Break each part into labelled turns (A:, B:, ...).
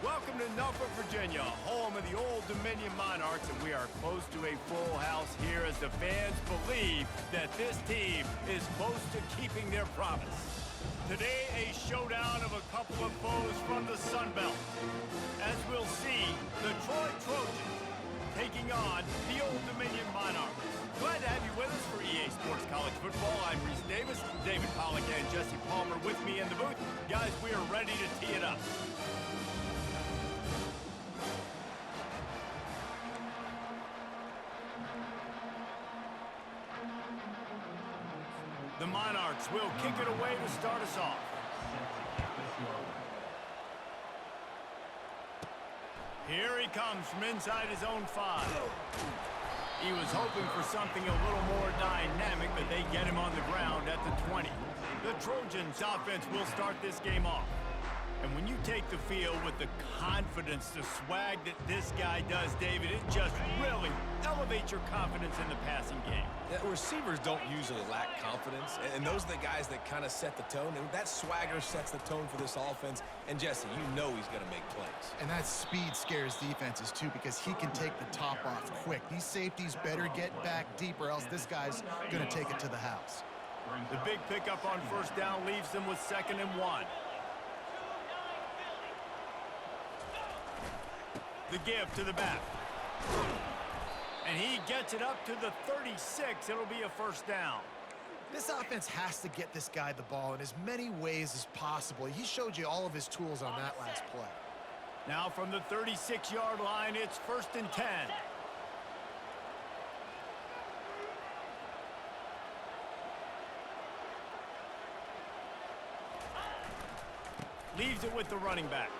A: Welcome to Norfolk, Virginia, home of the Old Dominion Monarchs, and we are close to a full house here as the fans believe that this team is close to keeping their promise. Today, a showdown of a couple of foes from the Sun Belt. As we'll see, the Troy Trojans taking on the Old Dominion Monarchs. Glad to have you with us for EA Sports College Football. I'm Reese Davis, David Pollack and Jesse Palmer with me in the booth. Guys, we are ready to tee it up. The Monarchs will kick it away to start us off. Here he comes from inside his own 5. He was hoping for something a little more dynamic, but they get him on the ground at the 20. The Trojans offense will start this game off. And when you take the field with the confidence, the swag that this guy does, David, it just really elevates your confidence in the passing game.
B: Yeah, receivers don't usually lack confidence, and those are the guys that kind of set the tone, and that swagger sets the tone for this offense. And Jesse, you know he's going to make plays.
C: And that speed scares defenses too, because he can take the top off quick. These safeties better get back deep, or else this guy's going to take it to the house.
A: The big pickup on first down leaves them with 2nd and 1. The give to the back. And he gets it up to the 36. It'll be a first down.
C: This offense has to get this guy the ball in as many ways as possible. He showed you all of his tools on that last play.
A: Now from the 36-yard line, it's 1st and 10. Leaves it with the running back.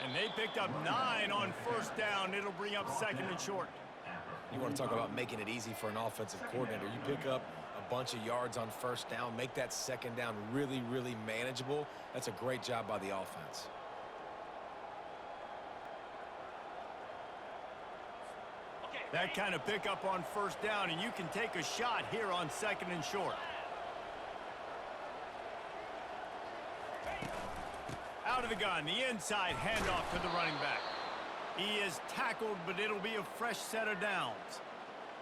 A: And they picked up 9 on first down. It'll bring up 2nd and short.
B: You want to talk about making it easy for an offensive coordinator. You pick up a bunch of yards on first down, make that 2nd down really, really manageable. That's a great job by the offense.
A: That kind of pickup on first down, and you can take a shot here on 2nd and short. Out of the gun, the inside handoff to the running back. He is tackled, but it'll be a fresh set of downs.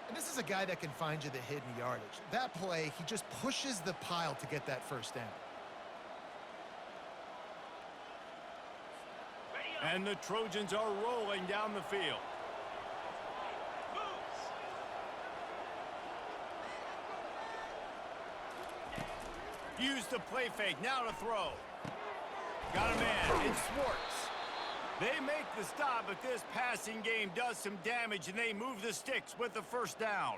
C: And this is a guy that can find you the hidden yardage. That play, he just pushes the pile to get that first down.
A: And the Trojans are rolling down the field. Use the play fake, now to throw. Got a man, it's Swartz. They make the stop, but this passing game does some damage, and they move the sticks with the first down.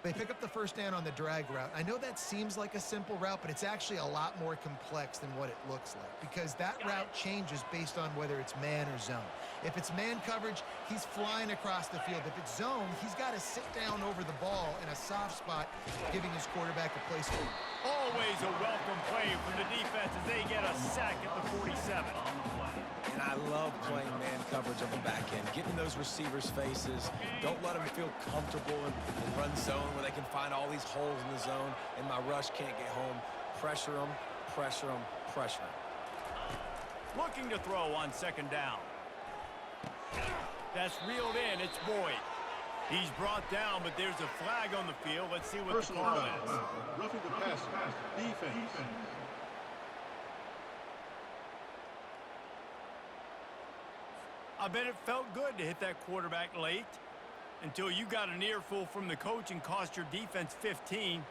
C: They pick up the first down on the drag route. I know that seems like a simple route, but it's actually a lot more complex than what it looks like, because that route changes based on whether it's man or zone. If it's man coverage, he's flying across the field. If it's zone, he's got to sit down over the ball in a soft spot, giving his quarterback a place for it.
A: Always a welcome play from the defense as they get a sack at the 47.
B: And I love playing man coverage on the back end, getting those receivers' faces. Don't let them feel comfortable and run zone where they can find all these holes in the zone and my rush can't get home. Pressure them, pressure them, pressure them.
A: Looking to throw on 2nd down. That's reeled in. It's Boyd. He's brought down, but there's a flag on the field. Let's see what the call is.
D: Roughing the passer. Defense.
A: I bet it felt good to hit that quarterback late until you got an earful from the coach and cost your defense 15.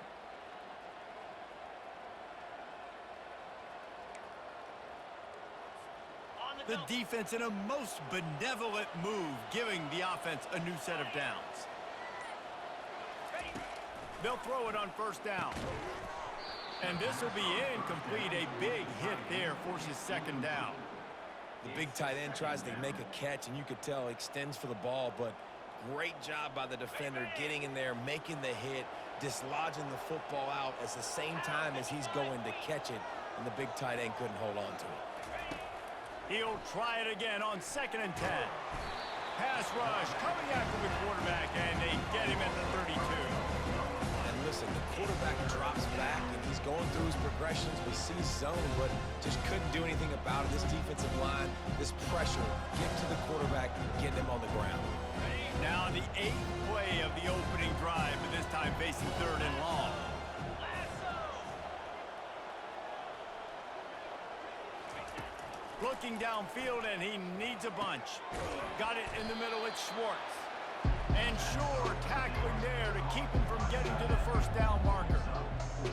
A: The defense in a most benevolent move, giving the offense a new set of downs. They'll throw it on first down. And this will be incomplete. A big hit there forces 2nd down.
B: The big tight end tries to make a catch, and you could tell he extends for the ball, but great job by the defender getting in there, making the hit, dislodging the football out at the same time as he's going to catch it, and the big tight end couldn't hold on to it.
A: He'll try it again on 2nd and 10. Pass rush coming after the quarterback, and they get him at the 32.
B: And listen, listen, the quarterback drops back, and he's going through his progressions. We see zone, but just couldn't do anything about it. This defensive line, this pressure, getting to the quarterback, getting him on the ground.
A: Now the 8th play of the opening drive, but this time facing 3rd and long. Looking downfield, and he needs a bunch. Got it in the middle with Schwartz. And sure, tackling there to keep him from getting to the first down marker.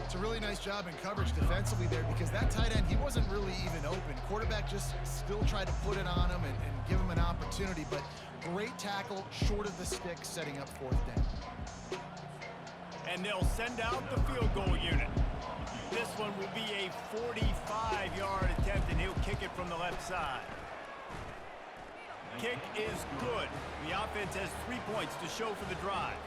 C: It's a really nice job in coverage defensively there because that tight end, he wasn't really even open. Quarterback just still tried to put it on him and give him an opportunity, but great tackle short of the stick, setting up 4th down.
A: And they'll send out the field goal unit. This one will be a 45-yard attempt, and he'll kick it from the left side. Kick is good. The offense has 3 points to show for the drive.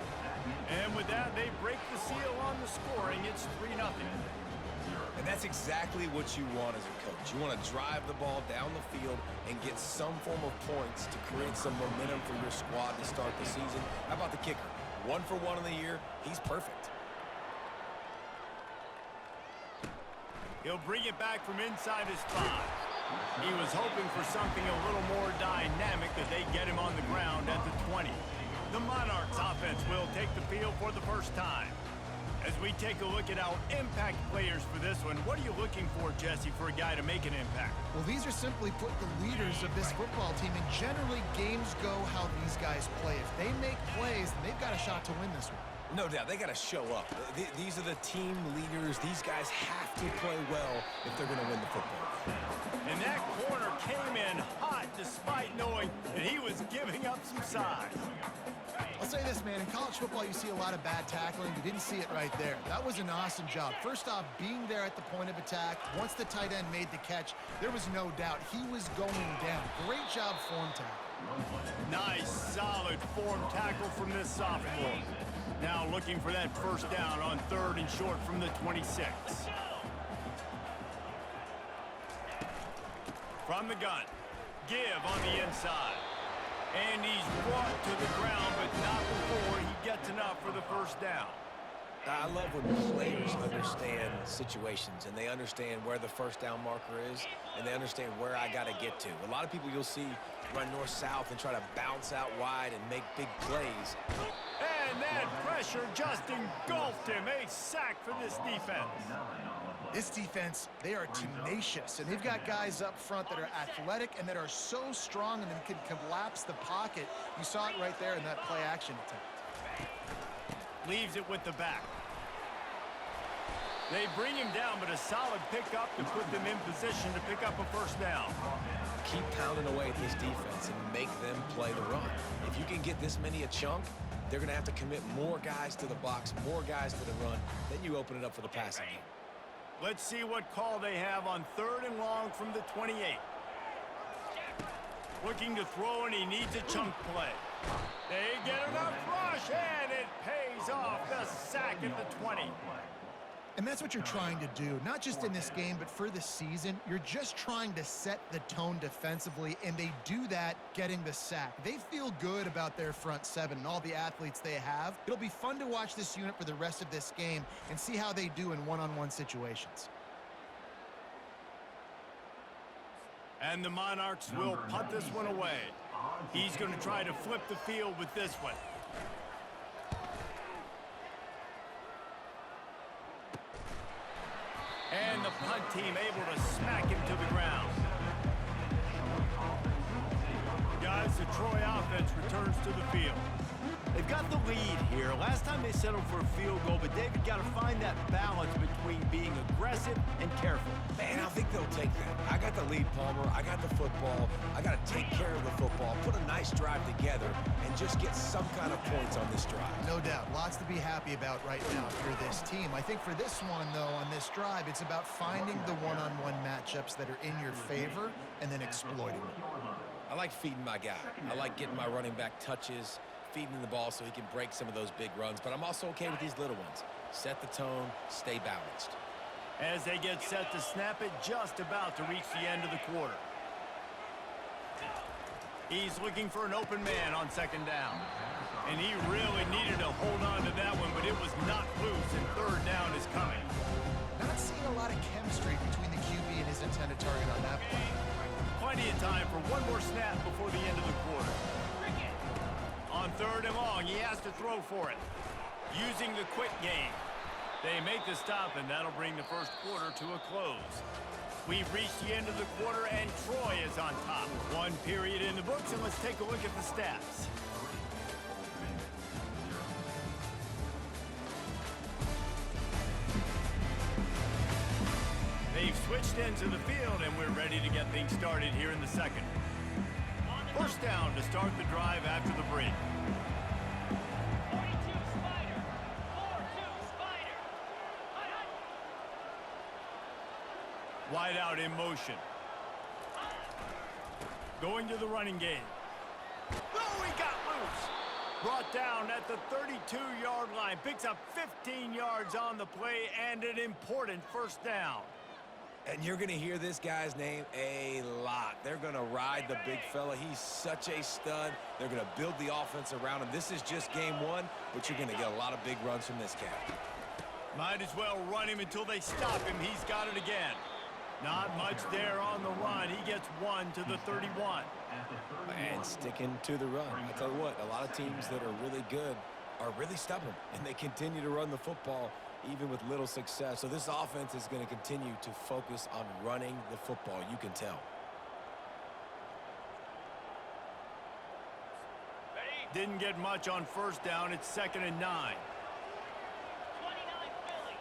A: And with that, they break the seal on the scoring. It's 3-0.
B: And that's exactly what you want as a coach. You want to drive the ball down the field and get some form of points to create some momentum for your squad to start the season. How about the kicker? 1 for 1 in the year. He's perfect.
A: He'll bring it back from inside his 5. He was hoping for something a little more dynamic, that they get him on the ground at the 20. The Monarchs offense will take the field for the first time. As we take a look at our impact players for this one, what are you looking for, Jesse, for a guy to make an impact?
C: Well, these are simply put the leaders of this football team, and generally games go how these guys play. If they make plays, then they've got a shot to win this one.
B: No doubt, they got to show up. These are the team leaders. These guys have to play well if they're going to win the football game.
A: And that corner came in hot despite knowing that he was giving up some size.
C: I'll say this, man, in college football you see a lot of bad tackling. You didn't see it right there. That was an awesome job. First off, being there at the point of attack. Once the tight end made the catch, there was no doubt he was going down. Great job form tackle.
A: Nice, solid form tackle from this sophomore. Now looking for that first down on 3rd and short from the 26. From the gun. Give on the inside. And he's brought to the ground, but not before he gets enough for the first down.
B: I love when players understand situations, and they understand where the first down marker is, and they understand where I got to get to. A lot of people you'll see run north-south and try to bounce out wide and make big plays.
A: And that pressure just engulfed him. A sack for this defense.
C: This defense, they are tenacious, and they've got guys up front that are athletic and that are so strong and then can collapse the pocket. You saw it right there in that play-action attempt.
A: Leaves it with the back. They bring him down, but a solid pickup to put them in position to pick up a first down.
B: Keep pounding away at this defense and make them play the run. If you can get this many a chunk, they're going to have to commit more guys to the box, more guys to the run. Then you open it up for the passing game.
A: Let's see what call they have on 3rd and long from the 28. Looking to throw, and he needs a chunk play. They get enough rush, and it pays off. The sack at the 20.
C: And that's what you're trying to do, not just in this game, but for the season. You're just trying to set the tone defensively, and they do that getting the sack. They feel good about their front 7 and all the athletes they have. It'll be fun to watch this unit for the rest of this game and see how they do in one-on-one situations.
A: And the Monarchs will punt this one away. He's going to try to flip the field with this one. And the punt team able to smack him to the ground. Guys, the Troy offense returns to the field. They've got the lead here. Last time they settled for a field goal, but David got to find that balance between being aggressive and careful.
B: Man, I think they'll take that. I got the lead, Palmer. I got the football. I got to take care of the football, put a nice drive together, and just get some kind of points on this drive.
C: No doubt. Lots to be happy about right now for this team. I think for this one, though, on this drive, it's about finding the one-on-one matchups that are in your favor and then exploiting them.
B: I like feeding my guy. I like getting my running back touches, feeding the ball so he can break some of those big runs. But I'm also okay with these little ones. Set the tone, stay balanced.
A: As they get set to snap it, just about to reach the end of the quarter. He's looking for an open man on 2nd down. And he really needed to hold on to that one, but it was not loose, and third down is coming.
C: Not seeing a lot of chemistry between the QB and his intended target on that play.
A: Plenty of time for one more snap before the end of the quarter. On third and long, he has to throw for it. Using the quick game. They make the stop, and that'll bring the first quarter to a close. We've reached the end of the quarter, and Troy is on top. One period in the books, and let's take a look at the stats. They've switched ends of the field, and we're ready to get things started here in the second. First down to start the drive after the break.
E: 42 Spider. 4-2 Spider.
A: Wide out in motion. Going to the running game. Oh, he got loose. Brought down at the 32-yard line. Picks up 15 yards on the play and an important first down.
B: And you're going to hear this guy's name a lot. They're going to ride the big fella. He's such a stud. They're going to build the offense around him. This is just game one, but you're going to get a lot of big runs from this cat.
A: Might as well run him until they stop him. He's got it again. Not much there on the run. He gets one to the 31.
B: And sticking to the run. I tell you what, a lot of teams that are really good are really stubborn, and they continue to run the football even with little success. So this offense is going to continue to focus on running the football. You can tell.
A: Didn't get much on first down. It's 2nd and 9.
E: 29 Philly.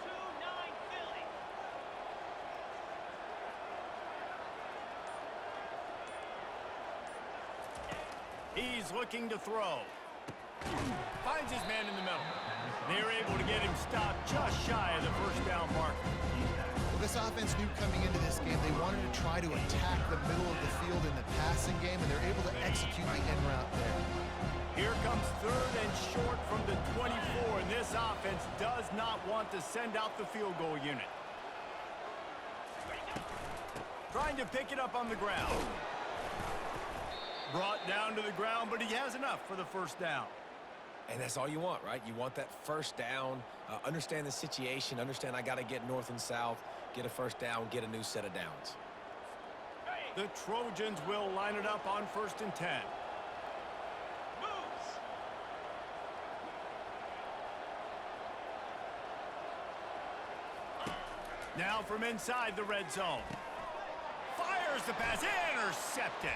E: 2-9 Philly.
A: He's looking to throw. Finds his man in the middle. They're able to get him stopped just shy of the first down marker.
C: Well, this offense knew coming into this game they wanted to try to attack the middle of the field in the passing game, and they're able to execute the in route there.
A: Here comes 3rd and short from the 24, and this offense does not want to send out the field goal unit. Trying to pick it up on the ground. Brought down to the ground, but he has enough for the first down.
B: And that's all you want, right? You want that first down, understand the situation, understand I got to get north and south, get a first down, get a new set of downs.
A: The Trojans will line it up on 1st and 10.
E: Moves.
A: Now from inside the red zone. Fires the pass, intercepted.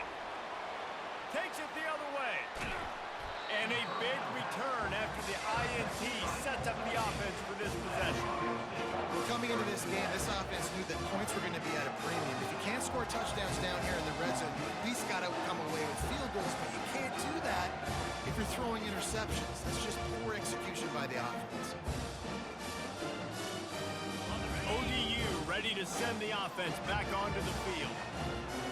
A: Takes it the other way. And a big return after the INT sets up the offense for this possession.
C: Well, coming into this game, this offense knew that points were going to be at a premium. If you can't score touchdowns down here in the red zone, you at least got to come away with field goals, but you can't do that if you're throwing interceptions. That's just poor execution by the offense.
A: ODU ready to send the offense back onto the field.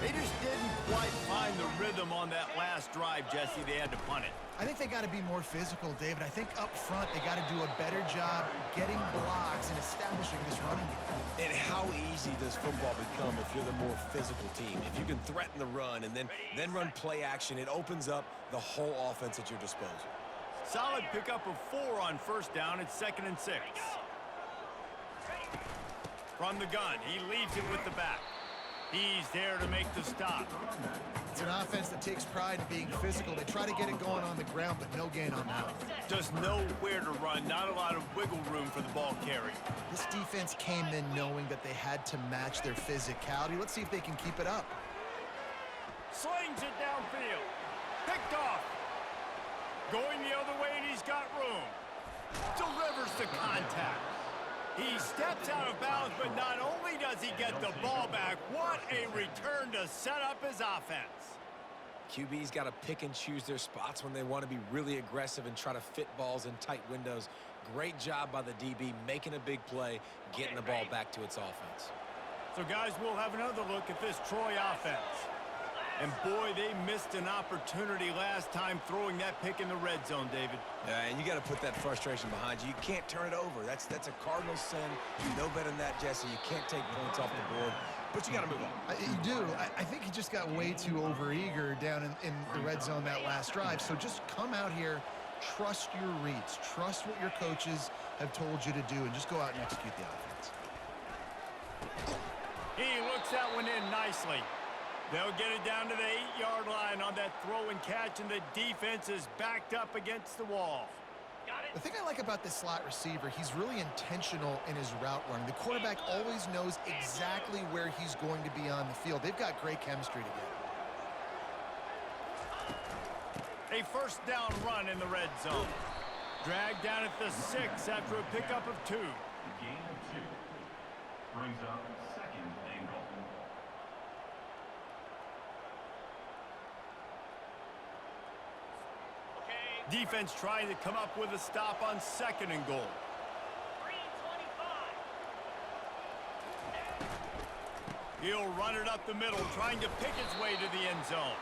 A: They just didn't quite find the rhythm on that last drive, Jesse. They had to punt it.
C: I think they got to be more physical, David. I think up front they got to do a better job getting blocks and establishing this running game.
B: And how easy does football become if you're the more physical team? If you can threaten the run and then run play action, it opens up the whole offense at your disposal.
A: Solid pickup of 4 on first down. It's 2nd and 6. From the gun, he leaves it with the back. He's there to make the stop.
C: It's an offense that takes pride in being physical. They try to get it going on the ground, but no gain on that one.
A: Just know where to run. Not a lot of wiggle room for the ball carrier.
C: This defense came in knowing that they had to match their physicality. Let's see if they can keep it up.
A: Slings it downfield. Picked off. Going the other way, and he's got room. Delivers the contact. He steps out of bounds, but not only does he get the ball back, what a return to set up his offense.
B: QB's got to pick and choose their spots when they want to be really aggressive and try to fit balls in tight windows. Great job by the DB making a big play, getting the ball back to its offense.
A: So, guys, we'll have another look at this Troy offense. And, boy, they missed an opportunity last time throwing that pick in the red zone, David.
B: Yeah, and you got to put that frustration behind you. You can't turn it over. That's a cardinal sin. You know better than that, Jesse. You can't take points off the board, but you got to move on.
C: You do. I think he just got way too overeager down in the red zone that last drive. So just come out here trust your reads. Trust what your coaches have told you to do, and just go out and execute the offense.
A: He looks that one in nicely. They'll get it down to the 8-yard line on that throw and catch, and the defense is backed up against the wall.
C: The thing I like about this slot receiver, he's really intentional in his route running. The quarterback always knows exactly where he's going to be on the field. They've got great chemistry together.
A: A first down run in the red zone. Dragged down at the 6 after a pickup of 2.
F: Gain of 2 brings up second and goal.
A: Defense trying to come up with a stop on second and goal.
E: 325.
A: He'll run it up the middle, trying to pick his way to the end zone.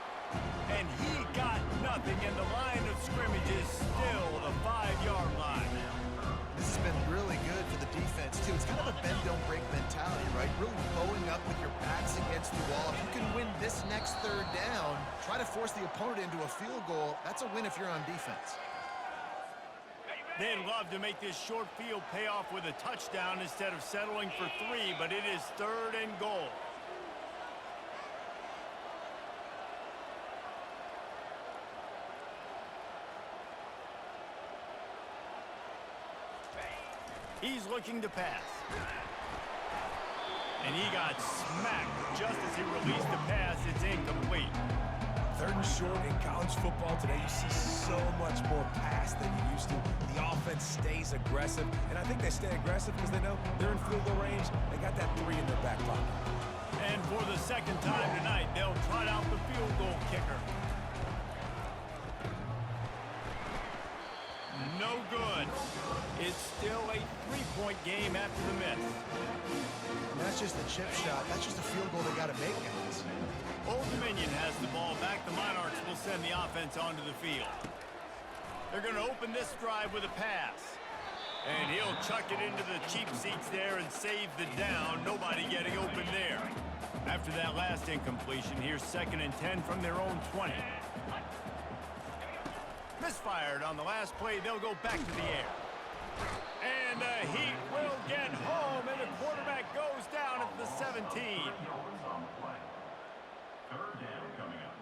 A: And he got nothing, and the line of scrimmage is still the 5-yard line.
C: This has been really good for the defense, too. It's kind of a bend-don't-break mentality, right? Really bowing up with your backs against the wall. If you can win this next third down, try to force the opponent into a field goal. That's a win if you're on defense.
A: They'd love to make this short field pay off with a touchdown instead of settling for 3, but it is third and goal. He's looking to pass. And he got smacked just as he released the pass. It's incomplete.
B: Third and short in college football today, you see so much more pass than you used to. The offense stays aggressive, and I think they stay aggressive because they know they're in field goal range. They got that 3 in their back pocket.
A: And for the second time tonight, they'll trot out the field goal kicker. No good. It's still a 3-point game after the miss.
C: And that's just a chip shot. That's just a field goal they got to make, guys.
A: Old Dominion has the ball back. The Monarchs will send the offense onto the field. They're going to open this drive with a pass. And he'll chuck it into the cheap seats there and save the down. Nobody getting open there. After that last incompletion, here's 2nd and 10 from their own 20. Misfired on the last play. They'll go back to the air. And the Heat will get home, and the quarterback goes down at the 17.
F: Third down coming up.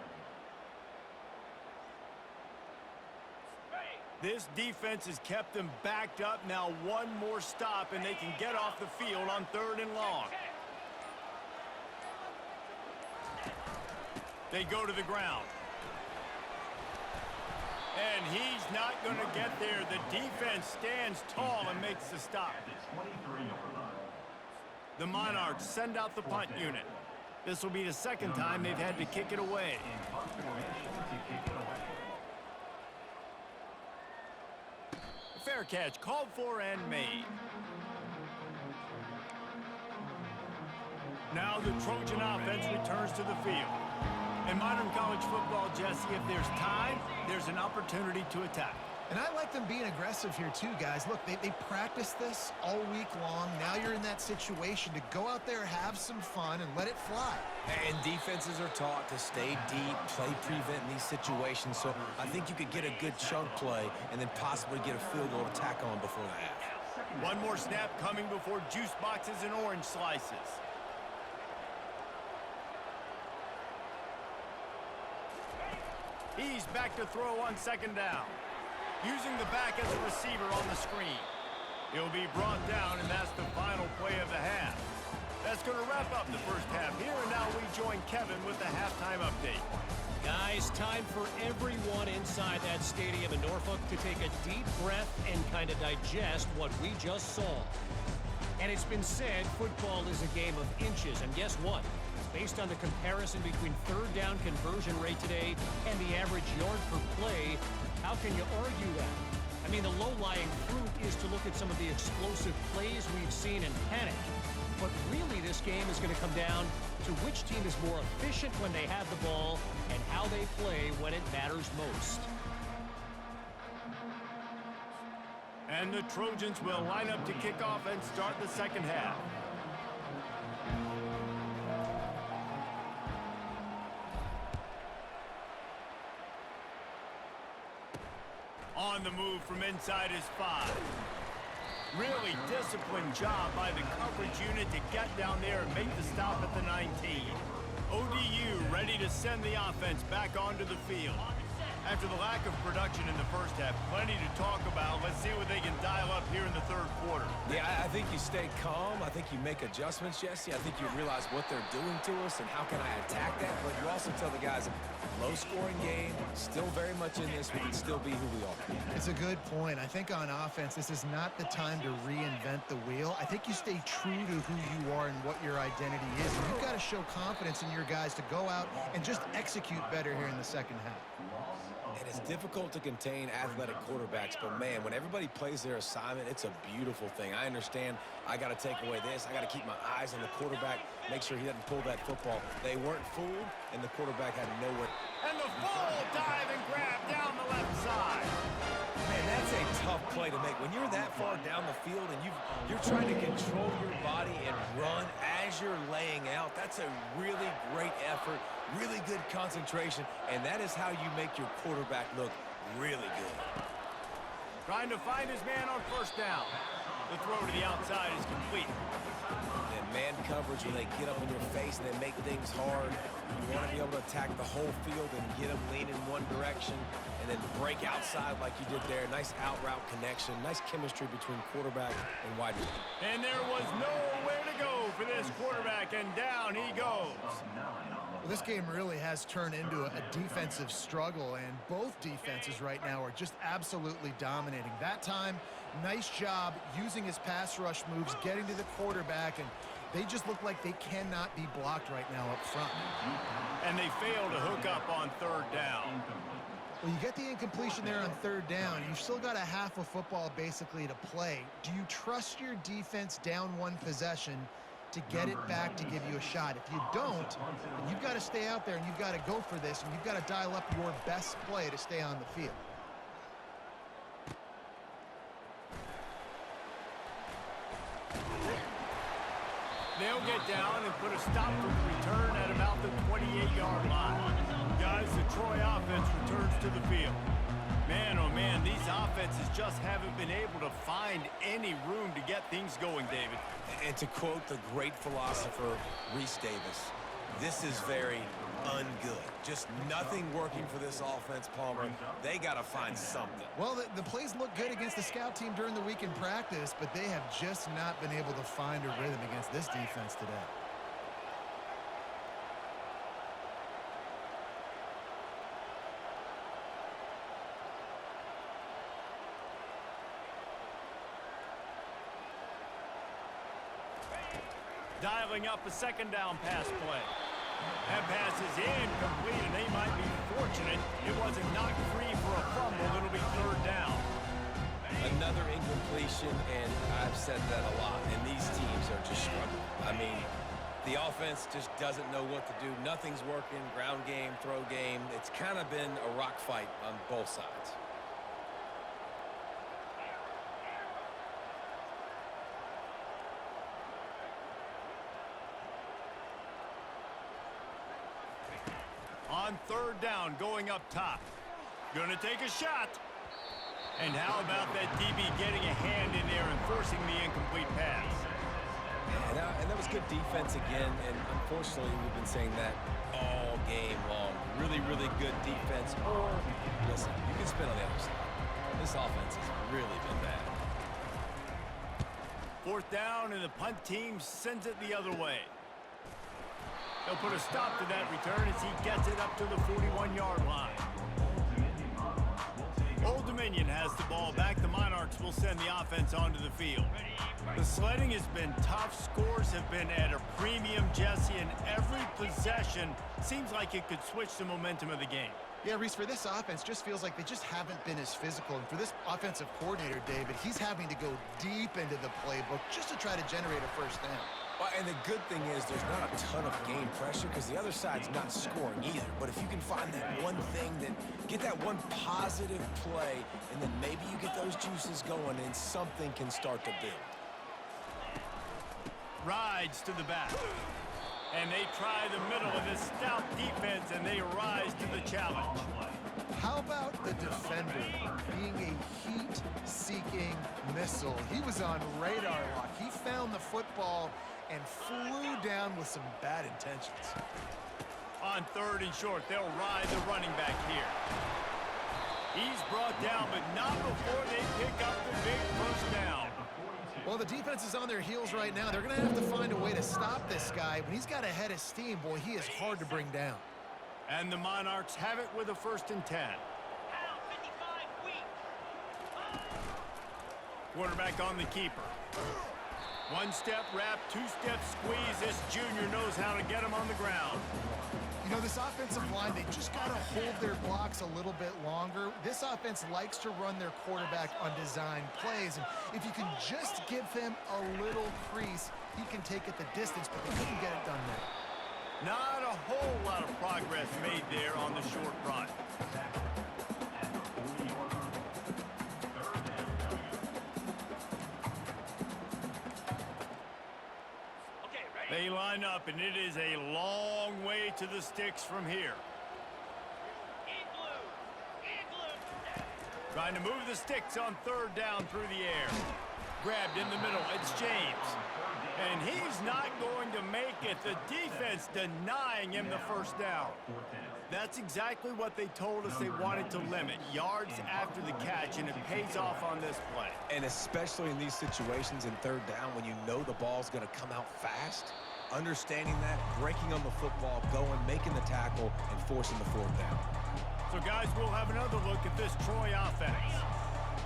A: This defense has kept them backed up. Now one more stop, and they can get off the field on 3rd and long. They go to the ground. And he's not going to get there. The defense stands tall and makes the stop. The Monarchs send out the punt unit. This will be the second time they've had to kick it away. Fair catch called for and made. Now the Trojan offense returns to the field. In modern college football, Jesse, if there's time, there's an opportunity to attack.
C: And I like them being aggressive here too, guys. Look, they practice this all week long. Now you're in that situation to go out there, have some fun, and let it fly.
B: And defenses are taught to stay deep, play prevent in these situations. So I think you could get a good chunk play and then possibly get a field goal to tack on before the half.
A: One more snap coming before juice boxes and orange slices. He's back to throw on 2nd down. Using the back as a receiver on the screen. He'll be brought down, and that's the final play of the half. That's going to wrap up the first half here, and now we join Kevin with the halftime update.
G: Guys, time for everyone inside that stadium in Norfolk to take a deep breath and kind of digest what we just saw. And it's been said football is a game of inches, and guess what? Based on the comparison between 3rd down conversion rate today and the average yard per play, how can you argue that? I mean, the low-lying fruit is to look at some of the explosive plays we've seen and panic. But really, this game is going to come down to which team is more efficient when they have the ball and how they play when it matters most.
A: And the Trojans will line up to kick off and start the second half. On the move from inside his 5. Really disciplined job by the coverage unit to get down there and make the stop at the 19. ODU ready to send the offense back onto the field. After the lack of production in the first half, plenty to talk about. Let's see what they can dial up here in the third quarter.
B: Yeah, I think you stay calm. I think you make adjustments, Jesse. I think you realize what they're doing to us and how can I attack that. But you also tell the guys, low-scoring game, still very much in this. We can still be who we are.
C: It's a good point. I think on offense, this is not the time to reinvent the wheel. I think you stay true to who you are and what your identity is. And you've got to show confidence in your guys to go out and just execute better here in the second half.
B: And it's difficult to contain athletic quarterbacks, but man, when everybody plays their assignment, it's a beautiful thing. I understand I got to take away this. I got to keep my eyes on the quarterback, make sure he doesn't pull that football. They weren't fooled, and the quarterback had nowhere.
A: And the full dive and grab down the left side.
B: Man, that's a tough play to make. When you're that far down the field and you're trying to control your body and run as you're laying out, that's a really great effort, really good concentration, and that is how you make your quarterback look really good.
A: Trying to find his man on first down. The throw to the outside is complete.
B: And man coverage, when they get up in your face and they make things hard, you want to be able to attack the whole field and get them leaning one direction and then break outside like you did there. Nice out route connection, nice chemistry between quarterback and wide receiver.
A: And there was nowhere to go for this quarterback, and down he goes.
C: Well, this game really has turned into a defensive struggle, and both defenses right now are just absolutely dominating. That time, nice job using his pass rush moves, getting to the quarterback, and they just look like they cannot be blocked right now up front.
A: And they fail to hook up on third down.
C: Well, you get the incompletion there on third down. You've still got a half of football basically to play. Do you trust your defense down one possession to get it back to give you a shot? If you don't, then you've got to stay out there and you've got to go for this, and you've got to dial up your best play to stay on the field.
A: They'll get down and put a stop to the return at about the 28-yard line. Guys, the Troy offense returns to the field. Man, oh man, these offenses just haven't been able to find any room to get things going, David.
B: And to quote the great philosopher Reese Davis, this is very ungood. Just nothing working for this offense, Palmer. They got to find something.
C: Well, the plays look good against the scout team during the week in practice, but they have just not been able to find a rhythm against this defense today.
A: Dialing up a second down pass play. That pass is incomplete, and they might be fortunate it wasn't knocked free for a fumble. It'll be third down.
B: Another incompletion, and I've said that a lot, and these teams are just struggling. I mean, the offense just doesn't know what to do. Nothing's working, ground game, throw game. It's kind of been a rock fight on both sides.
A: On third down, going up top. Gonna take a shot. And how about that DB getting a hand in there and forcing the incomplete pass?
B: And that was good defense again, and unfortunately we've been saying that all game long. Really, really good defense. Or, listen, you can spin on the other side. This offense has really been bad.
A: Fourth down, and the punt team sends it the other way. They'll put a stop to that return as he gets it up to the 41-yard line. Old Dominion has the ball back. The Monarchs will send the offense onto the field. The sledding has been tough. Scores have been at a premium, Jesse, and every possession seems like it could switch the momentum of the game.
C: Yeah, Reese, for this offense, just feels like they just haven't been as physical. And for this offensive coordinator, David, he's having to go deep into the playbook just to try to generate a first down.
B: Well, and the good thing is there's not a ton of game pressure because the other side's not scoring either. But if you can find that one thing, that get that one positive play, and then maybe you get those juices going and something can start to build.
A: Rides to the back. And they try the middle of this stout defense, and they rise to the challenge.
C: How about the defender being a heat-seeking missile? He was on radar lock. He found the football and flew down with some bad intentions.
A: On 3rd and short, they'll ride the running back here. He's brought down, but not before they pick up the big first down.
C: Well, the defense is on their heels right now. They're going to have to find a way to stop this guy. When he's got a head of steam, boy, he is hard to bring down.
A: And the Monarchs have it with a 1st and 10.
E: Out 55 weak.
A: Quarterback on the keeper. 1-step wrap, 2-step squeeze. This junior knows how to get him on the ground.
C: You know, this offensive line, they just got to hold their blocks a little bit longer. This offense likes to run their quarterback on design plays. And if you can just give him a little crease, he can take it the distance, but they couldn't get it done there.
A: Not a whole lot of progress made there on the short run.
E: Okay, ready?
A: They line up, and it is a long way to the sticks from here.
E: In blue. In blue.
A: Trying to move the sticks on 3rd down through the air. Grabbed in the middle. It's James. And he's not going to make it. The defense denying him the first down. That's exactly what they told us they wanted to limit. Yards after the catch, and it pays off on this play.
B: And especially in these situations in 3rd down when you know the ball's going to come out fast, understanding that, breaking on the football, going, making the tackle, and forcing the 4th down.
A: So, guys, we'll have another look at this Troy offense.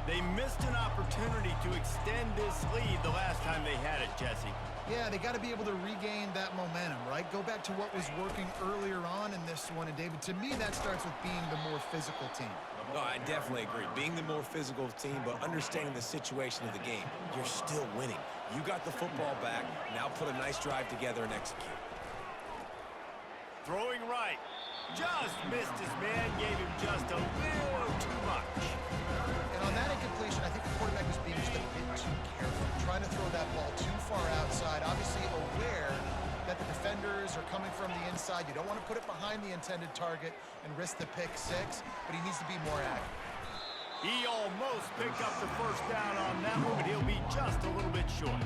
A: They missed an opportunity to extend this lead the last time they had it, Jesse.
C: Yeah, they got to be able to regain that momentum, right? Go back to what was working earlier on in this one. And, David, to me, that starts with being the more physical team.
B: No, I definitely agree. Being the more physical team, but understanding the situation of the game. You're still winning. You got the football back. Now put a nice drive together and execute.
A: Throwing right. Just missed his man. Gave him just a little too much.
C: And on that incompletion, I think the quarterback was being just a bit too careful, trying to throw that ball too far outside, obviously aware that the defenders are coming from the inside. You don't want to put it behind the intended target and risk the pick 6, but he needs to be more accurate.
A: He almost picked up the first down on that one, but he'll be just a little bit short.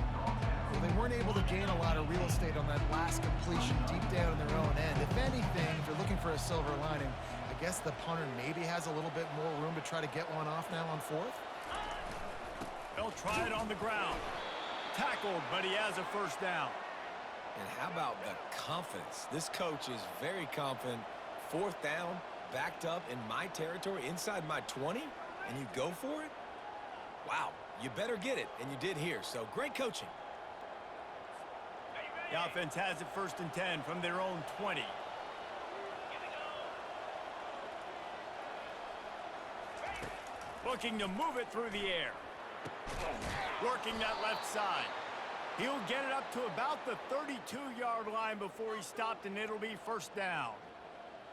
C: Well, they weren't able to gain a lot of real estate on that last completion deep down in their own end. If anything, if you're looking for a silver lining, I guess the punter maybe has a little bit more room to try to get one off now on 4th.
A: They'll try it on the ground. Tackled, but he has a first down.
B: And how about the confidence? This coach is very confident. 4th down, backed up in my territory, inside my 20, and you go for it? Wow, you better get it, and you did here. So great coaching.
A: The offense has it 1st and 10 from their own 20. Looking to move it through the air. Working that left side. He'll get it up to about the 32-yard line before he stopped, and it'll be 1st down.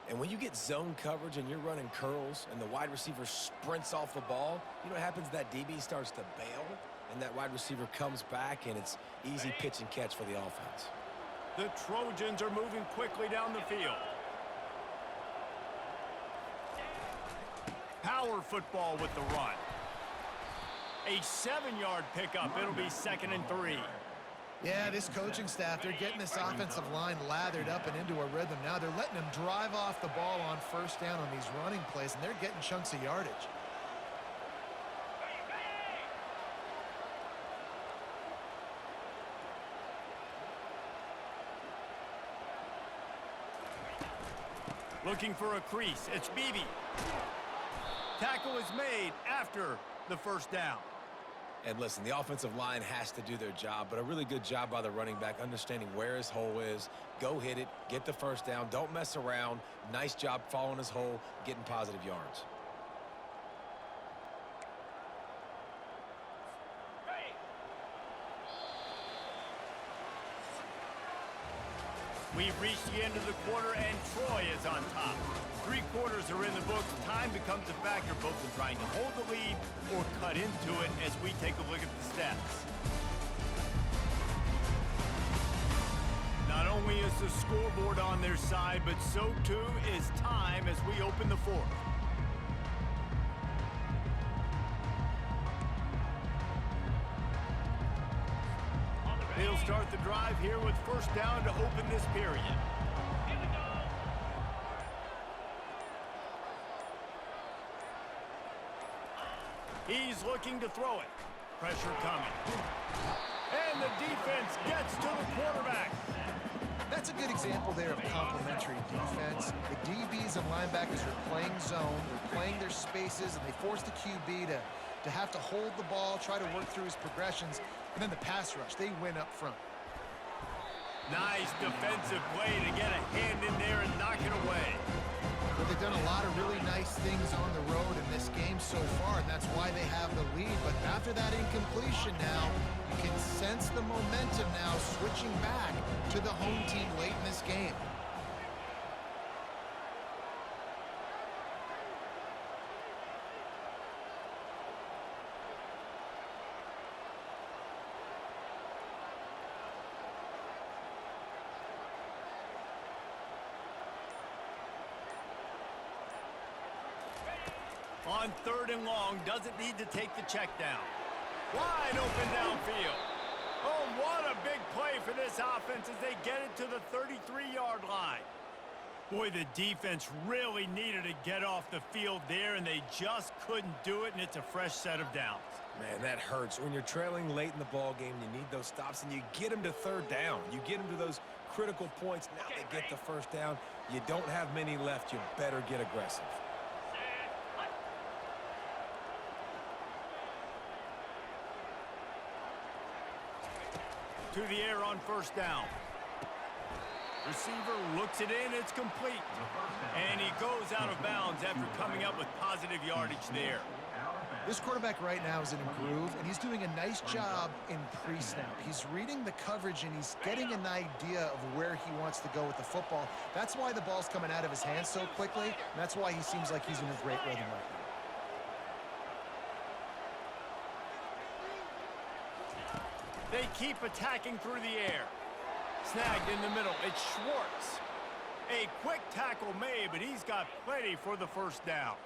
B: And when you get zone coverage and you're running curls and the wide receiver sprints off the ball, you know what happens? That DB starts to bail, and that wide receiver comes back, and it's easy pitch and catch for the offense.
A: The Trojans are moving quickly down the field. Power football with the run. A 7-yard pickup. It'll be 2nd and 3.
C: Yeah, this coaching staff, they're getting this offensive line lathered up and into a rhythm. Now they're letting them drive off the ball on 1st down on these running plays, and they're getting chunks of yardage.
A: Looking for a crease. It's Beebe. Tackle is made after the 1st down.
B: And listen, the offensive line has to do their job, but a really good job by the running back, understanding where his hole is. Go hit it, get the 1st down, don't mess around. Nice job following his hole, getting positive yards.
A: We've reached the end of the quarter, and Troy is on top. 3 quarters are in the books. Time becomes a factor both in trying to hold the lead or cut into it as we take a look at the stats. Not only is the scoreboard on their side, but so too is time as we open the 4th. will start the drive here with first down to open this period.
E: Here we go.
A: He's looking to throw it. Pressure coming. And the defense gets to the quarterback.
C: That's a good example there of complementary defense. The DBs and linebackers are playing zone, they're playing their spaces, and they force the QB to have to hold the ball, try to work through his progressions, and then the pass rush, they win up front.
A: Nice defensive play to get a hand in there and knock it away.
C: But they've done a lot of really nice things on the road in this game so far, and that's why they have the lead. But after that incompletion now, you can sense the momentum now switching back to the home team late in this game.
A: On 3rd and long, doesn't need to take the check down. Wide open downfield. Oh, what a big play for this offense as they get it to the 33-yard line. Boy, the defense really needed to get off the field there, and they just couldn't do it, and it's a fresh set of downs.
B: Man, that hurts. When you're trailing late in the ball game, you need those stops, and you get them to 3rd down. You get them to those critical points. Now they get the first down. You don't have many left. You better get aggressive.
A: To the air on first down. Receiver looks it in, it's complete. And he goes out of bounds after coming up with positive yardage there.
C: This quarterback right now is in a groove, and he's doing a nice job in pre-snap. He's reading the coverage, and he's getting an idea of where he wants to go with the football. That's why the ball's coming out of his hands so quickly, and that's why he seems like he's in a great rhythm right now.
A: They keep attacking through the air. Snagged in the middle. It's Schwartz. A quick tackle made, but he's got plenty for the first down.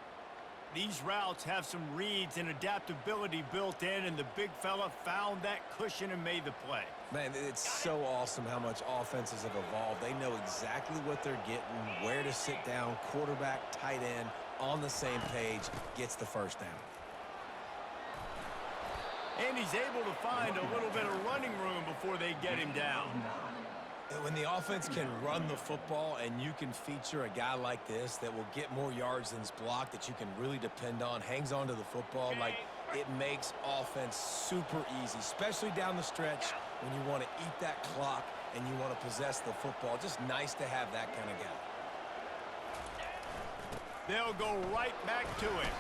A: These routes have some reads and adaptability built in, and the big fella found that cushion and made the play.
B: Man, it's so awesome how much offenses have evolved. They know exactly what they're getting, where to sit down, quarterback, tight end, on the same page, gets the first down.
A: And he's able to find a little bit of running room before they get him down.
B: When the offense can run the football and you can feature a guy like this that will get more yards than his block, that you can really depend on, hangs on to the football, like it makes offense super easy, especially down the stretch when you want to eat that clock and you want to possess the football. Just nice to have that kind of guy.
A: They'll go right back to it.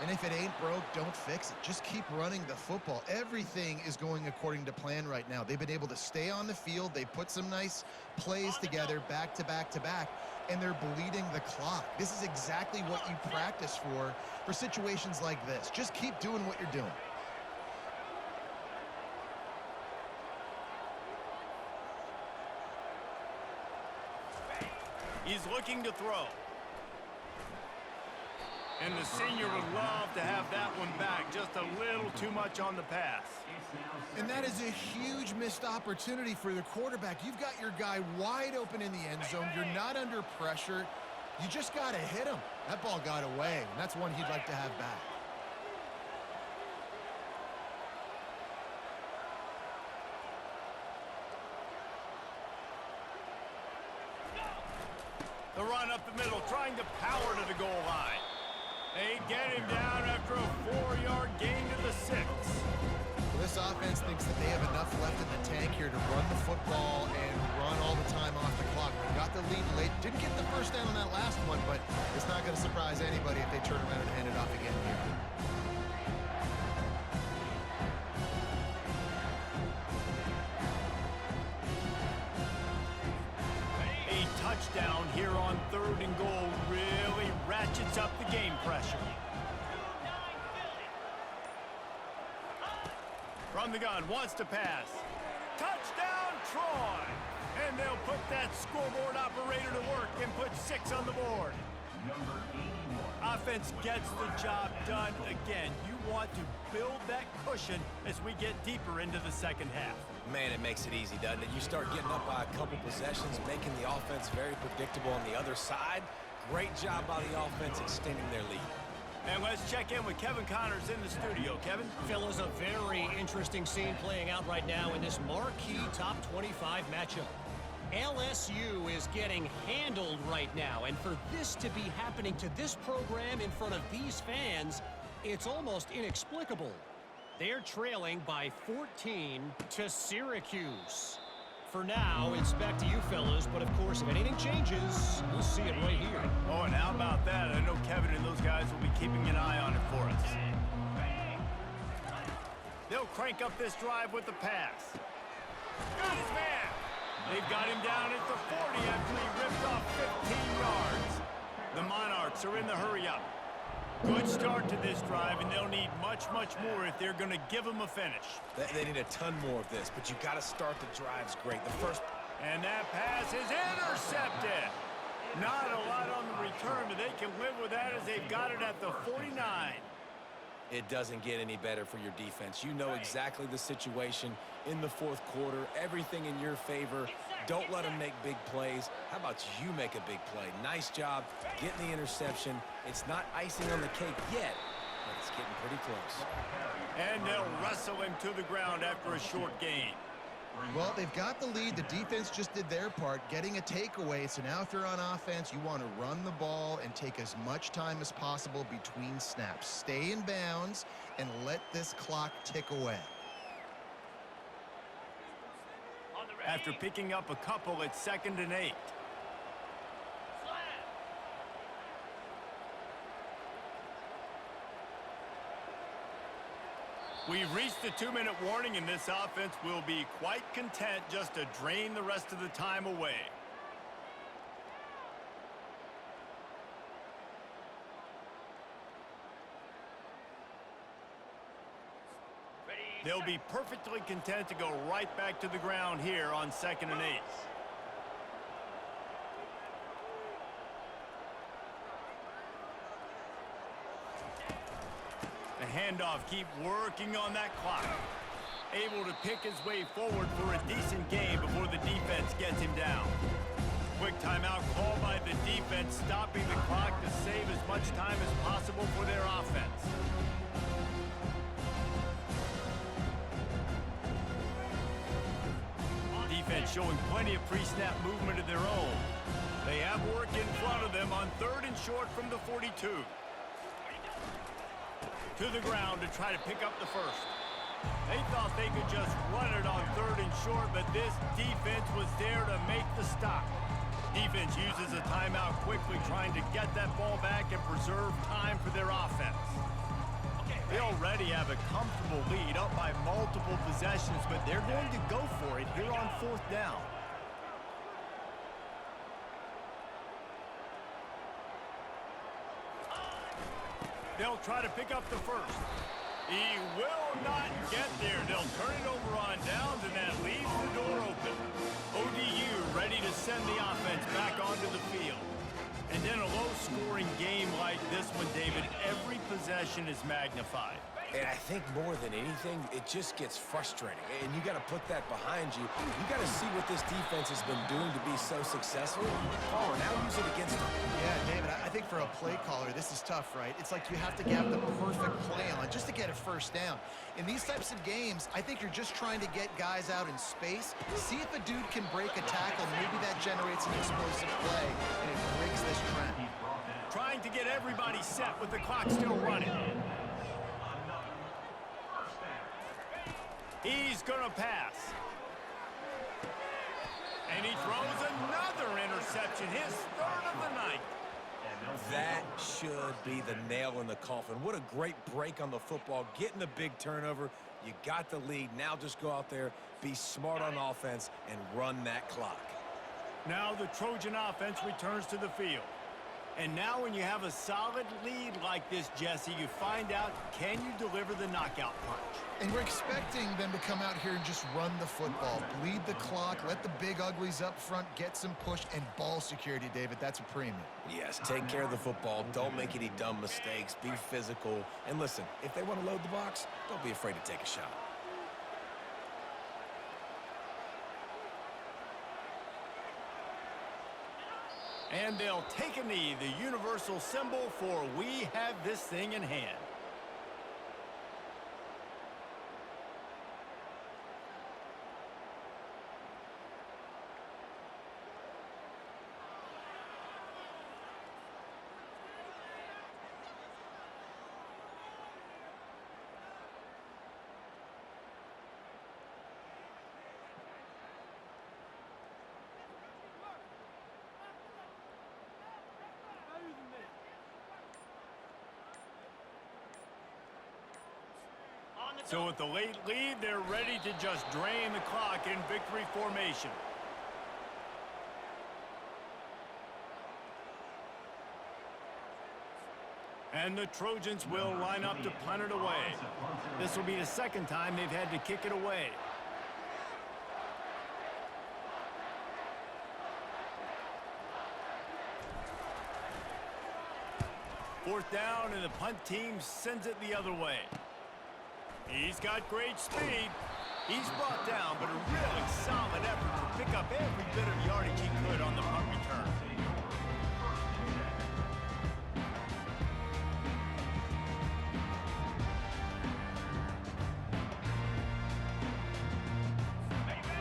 C: And if it ain't broke, don't fix it. Just keep running the football. Everything is going according to plan right now. They've been able to stay on the field. They put some nice plays together back to back to back, and they're bleeding the clock. This is exactly what you practice for situations like this. Just keep doing what you're doing.
A: He's looking to throw. And the senior would love to have that one back. Just a little too much on the pass.
C: And that is a huge missed opportunity for the quarterback. You've got your guy wide open in the end zone. You're not under pressure. You just got to hit him. That ball got away, and that's one he'd like to have back.
A: The run up the middle, trying to power to the goal line. They get him down after a 4-yard gain to the 6.
C: Well, this offense thinks that they have enough left in the tank here to run the football and run all the time off the clock. They got the lead late. Didn't get the first down on that last one, but it's not going to surprise anybody if they turn around and hand it off again here.
A: A touchdown here on 3rd and goal really ratchets up the game pressure. From the gun, wants to pass. Touchdown, Troy! And they'll put that scoreboard operator to work and put 6 on the board.
F: number 81.
A: Offense gets the job done again. You want to build that cushion as we get deeper into the second half.
B: Man, it makes it easy, doesn't it? You start getting up by a couple possessions, making the offense very predictable on the other side. Great job by the offense extending their lead.
A: And let's check in with Kevin Connors in the studio. Kevin?
G: Fellas, a very interesting scene playing out right now in this marquee top 25 matchup. LSU is getting handled right now, and for this to be happening to this program in front of these fans, it's almost inexplicable. They're trailing by 14 to Syracuse. For now, it's back to you fellas, but of course, if anything changes, we'll see it right here.
A: Oh, and how about that? I know Kevin and those guys will be keeping an eye on it for us. They'll crank up this drive with the pass. Got his man. They've got him down at the 40 after he ripped off 15 yards. The Monarchs are in the hurry-up. Good start to this drive, and they'll need much, much more if they're going to give them a finish.
B: They need a ton more of this, but you got to start the drives great. The first...
A: And that pass is intercepted. Not a lot on the return, but they can live with that as they've got it at the 49.
B: It doesn't get any better for your defense. You know exactly the situation in the fourth quarter. Everything in your favor. Don't let them make big plays. How about you make a big play? Nice job getting the interception. It's not icing on the cake yet, but it's getting pretty close.
A: And they'll wrestle him to the ground after a short gain.
C: Well, they've got the lead. The defense just did their part, getting a takeaway. So now if you're on offense, you want to run the ball and take as much time as possible between snaps. Stay in bounds and let this clock tick away.
A: After picking up a couple, it's 2nd and 8. We've reached the 2-minute warning, and this offense will be quite content just to drain the rest of the time away. They'll be perfectly content to go right back to the ground here on 2nd and 8. The handoff, keep working on that clock. Able to pick his way forward for a decent gain before the defense gets him down. Quick timeout called by the defense, stopping the clock to save as much time as possible for their offense. Defense showing plenty of pre-snap movement of their own. They have work in front of them on 3rd and short from the 42. To the ground to try to pick up the first. They thought they could just run it on 3rd and short, but this defense was there to make the stop. Defense uses a timeout quickly, trying to get that ball back and preserve time for their offense. They already have a comfortable lead, up by multiple possessions, but they're going to go for it here on 4th down. They'll try to pick up the first. He will not get there. They'll turn it over on downs, and that leaves the door open. ODU ready to send the offense back onto the field. And in a low-scoring game like this one, David, every possession is magnified.
B: And I think more than anything, it just gets frustrating. And you got to put that behind you. You got to see what this defense has been doing to be so successful. Oh, now use it against them.
C: Yeah, David, I think for a play caller, this is tough, right? It's like you have to have the perfect play on just to get a first down. In these types of games, I think you're just trying to get guys out in space, see if a dude can break a tackle. Maybe that generates an explosive play, and it breaks this trend.
A: Trying to get everybody set with the clock still running. He's going to pass. And he throws another interception, his 3rd of the night.
B: That should be the nail in the coffin. What a great break on the football, getting the big turnover. You got the lead. Now just go out there, be smart on offense, and run that clock.
A: Now the Trojan offense returns to the field. And now when you have a solid lead like this, Jesse, you find out, can you deliver the knockout punch?
C: And we're expecting them to come out here and just run the football, bleed the clock, let the big uglies up front get some push, and ball security, David. That's a premium.
B: Yes, take care of the football. Don't make any dumb mistakes. Be physical. And listen, if they want to load the box, don't be afraid to take a shot.
A: And they'll take a knee, the universal symbol for we have this thing in hand. So with the late lead, they're ready to just drain the clock in victory formation. And the Trojans will line up to punt it away. This will be the second time they've had to kick it away. Fourth down, and the punt team sends it the other way. He's got great speed. He's brought down, but a really solid effort to pick up every bit of yardage he could on the punt return.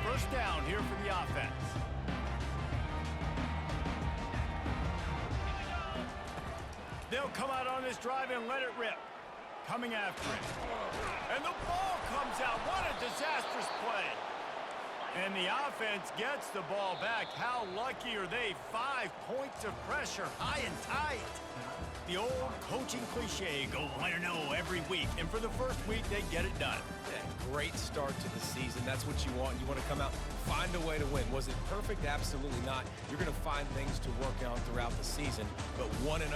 A: First down here for the offense. They'll come out on this drive and let it rip. Coming after it. And the ball comes out. What a disastrous play. And the offense gets the ball back. How lucky are they? 5 points of pressure, high and tight. The old coaching cliche, go 1-0 every week. And for the first week, they get it done.
B: Yeah, great start to the season. That's what you want. You want to come out, find a way to win. Was it perfect? Absolutely not. You're going to find things to work on throughout the season. But 1-0,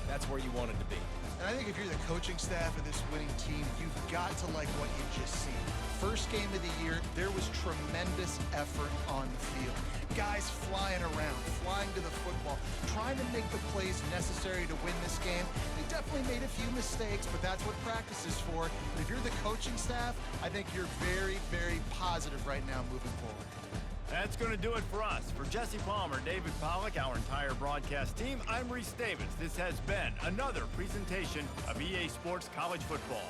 B: that's where you want it to be.
C: And I think if you're the coaching staff of this winning team, you've got to like what you've just seen. First game of the year, there was tremendous effort on the field. Guys flying around, flying to the football, trying to make the plays necessary to win this game. They definitely made a few mistakes, but that's what practice is for. But if you're the coaching staff, I think you're very, very positive right now moving forward.
A: That's going to do it for us. For Jesse Palmer, David Pollack, our entire broadcast team, I'm Reese Davis. This has been another presentation of EA Sports College Football.